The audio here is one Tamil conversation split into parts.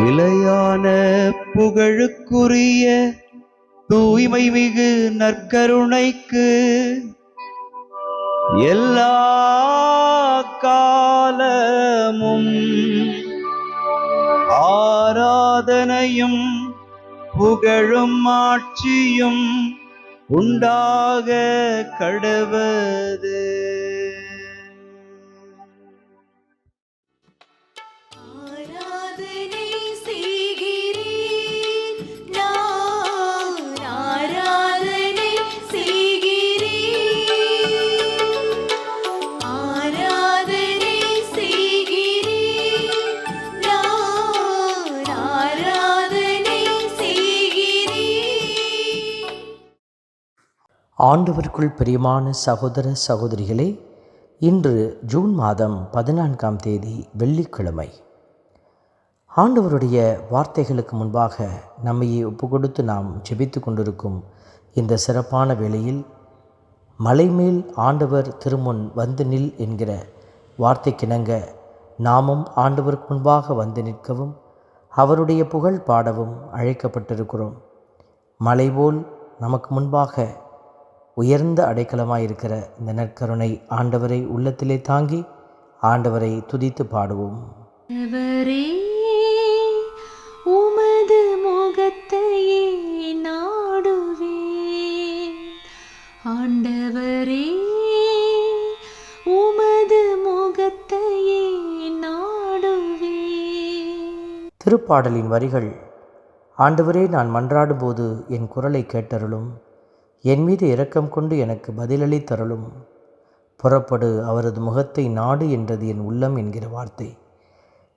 நிலையான புகழுக்குரிய தூய்மை மிகு நற்கருணைக்கு எல்லா காலமும் ஆராதனையும் புகழும் ஆட்சியும் உண்டாக கடவது. ஆண்டவருக்குள் பிரியமான சகோதர சகோதரிகளே, இன்று ஜூன் மாதம் 14ஆம் தேதி வெள்ளிக்கிழமை. ஆண்டவருடைய வார்த்தைகளுக்கு முன்பாக நம்மையே ஒப்புக்கொடுத்து நாம் ஜெபித்து கொண்டிருக்கும் இந்த சிறப்பான வேளையில் மலைமேல் ஆண்டவர் திருமுன் வந்து நில் என்கிற வார்த்தைக்கிணங்க நாமும் ஆண்டவருக்கு முன்பாக வந்து நிற்கவும் அவருடைய புகழ் பாடவும் அழைக்கப்பட்டிருக்கிறோம். மலைபோல் நமக்கு முன்பாக உயர்ந்த அடைக்கலமாயிருக்கிற இந்த நற்கருணை ஆண்டவரை உள்ளத்திலே தாங்கி ஆண்டவரை துதித்து பாடுவோம். உமது முகத்தையே நாடுவேன், ஆண்டவரே உமது முகத்தையே நாடுவேன். திருப்பாடலின் வரிகள்: ஆண்டவரே, நான் மன்றாடும்போது என் குரலை கேட்டருளும், என் மீது இரக்கம் கொண்டு எனக்கு பதிலளித்தருளும். புறப்படு, அவரது முகத்தை நாடு என்றது என் உள்ளம் என்கிற வார்த்தை.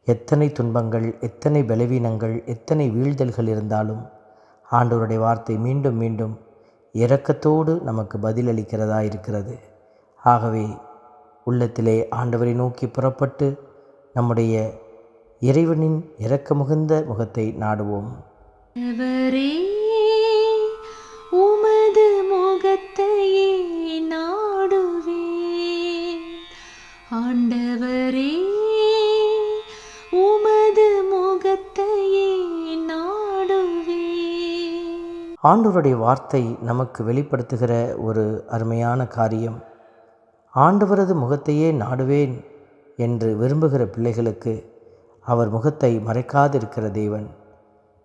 எத்தனை துன்பங்கள், எத்தனை பலவீனங்கள், எத்தனை வீழ்தல்கள் இருந்தாலும் ஆண்டவருடைய வார்த்தை மீண்டும் மீண்டும் இரக்கத்தோடு நமக்கு பதிலளிக்கிறதா இருக்கிறது. ஆகவே உள்ளத்திலே ஆண்டவரை நோக்கி புறப்பட்டு நம்முடைய இறைவனின் இரக்க மிகுந்த முகத்தை நாடுவோம். உமது முகத்தையே நாடுவேன், ஆண்டவரே உமது முகத்தையே நாடுவேன். ஆண்டவருடைய வார்த்தை நமக்கு வெளிப்படுத்துகிற ஒரு அருமையான காரியம். ஆண்டவரது முகத்தையே நாடுவேன் என்று விரும்புகிற பிள்ளைகளுக்கு அவர் முகத்தை மறைக்காதிருக்கிற தேவன்.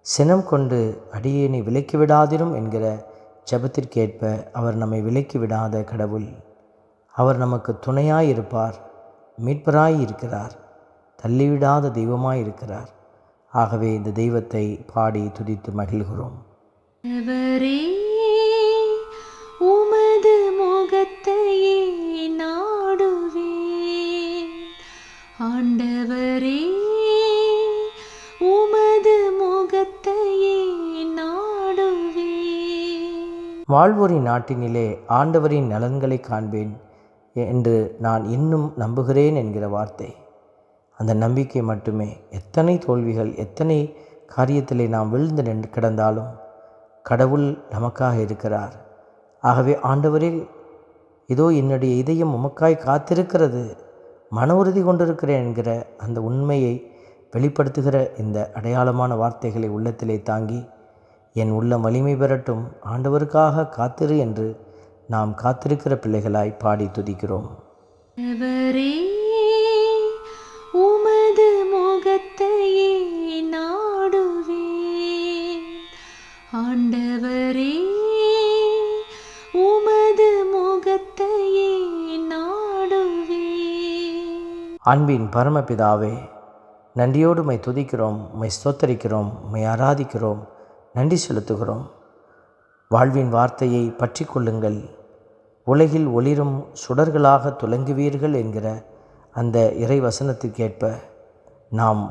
சினம் கொண்டு அடியேனை விலக்கிவிடாதிரும் என்கிற ஜெபத்திற்கேற்ப அவர் நம்மை விலக்கிவிடாத கடவுள். அவர் நமக்கு துணையாயிருப்பார், மீட்பராயிருக்கிறார், தள்ளிவிடாத தெய்வமாயிருக்கிறார். ஆகவே இந்த தெய்வத்தை பாடி துதித்து மகிழ்கிறோம். உமது முகத்தையே நாடுவேன், ஆண்டவரே உமது முகத்தையே நாடுவேன். வாழ்வோரின் நாட்டினிலே ஆண்டவரின் நலன்களை காண்பேன் என்று நான் இன்னும் நம்புகிறேன் என்கிற வார்த்தை. அந்த நம்பிக்கை மட்டுமே. எத்தனை தோல்விகள், எத்தனை காரியத்திலே நாம் விழுந்து கிடந்தாலும் கடவுள் நமக்காக இருக்கிறார். ஆகவே ஆண்டவரே, இதோ என்னுடைய இதயம் உமக்காய் காத்திருக்கிறது, மன உறுதி கொண்டிருக்கிறேன் என்கிற அந்த உண்மையை வெளிப்படுத்துகிற இந்த அடையாளமான வார்த்தைகளை உள்ளத்திலே தாங்கி என் உள்ளம் வலிமை பெறட்டும், ஆண்டவருக்காக காத்திரு என்று நாம் காத்திருக்கிற பிள்ளைகளாய் பாடி துதிக்கிறோம். உமது முகத்தையே நாடுவேன், ஆண்டவரே உமது முகத்தையே நாடுவேன். அன்பின் பரமபிதாவே, நன்றியோடு உம்மை துதிக்கிறோம், உம்மை ஸ்தோத்தரிக்கிறோம், உம்மை ஆராதிக்கிறோம், நன்றி செலுத்துகிறோம். வாழ்வின் வார்த்தையை பற்றி கொள்ளுங்கள், உலகில் ஒளிரும் சுடர்களாக துலங்குவீர்கள் என்கிற அந்த இறை வசனத்திற்கேற்ப நாம்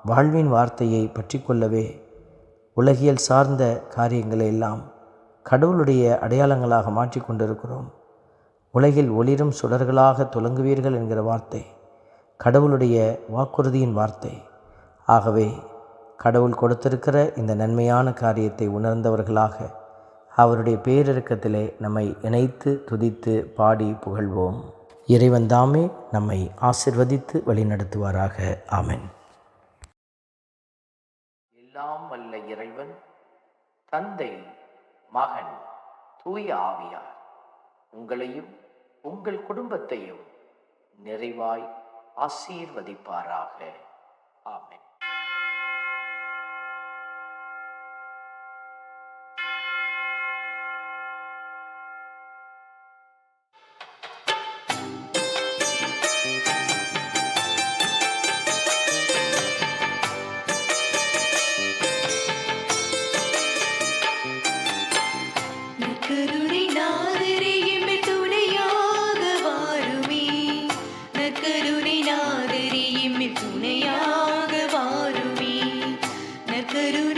வாழ்வின் வார்த்தையை பற்றி கொள்ளவே உலகியல் சார்ந்த காரியங்களை எல்லாம் கடவுளுடைய அடையாளங்களாக மாற்றி கொண்டிருக்கிறோம். உலகில் ஒளிரும் சுடர்களாக துலங்குவீர்கள் என்கிற வார்த்தை கடவுளுடைய வாக்குறுதியின் வார்த்தை. ஆகவே கடவுள் கொடுத்திருக்கிற இந்த நன்மையான காரியத்தை உணர்ந்தவர்களாக அவருடைய பேரிரக்கத்திலே நம்மை இணைத்து துதித்து பாடி புகழ்வோம். இறைவன் தாமே நம்மை ஆசிர்வதித்து வழிநடத்துவாராக. ஆமென். எல்லாம் வல்ல இறைவன் தந்தை, மகன், தூய ஆவியார் உங்களையும் உங்கள் குடும்பத்தையும் நிறைவாய் ஆசீர்வதிப்பாராக. ஆமென். நற்கருணை நாதரே எம்மில் துணையாக வாருமே. நற்கருணை நாதரே எம்மில் துணையாக வாருமே. நற்கருணை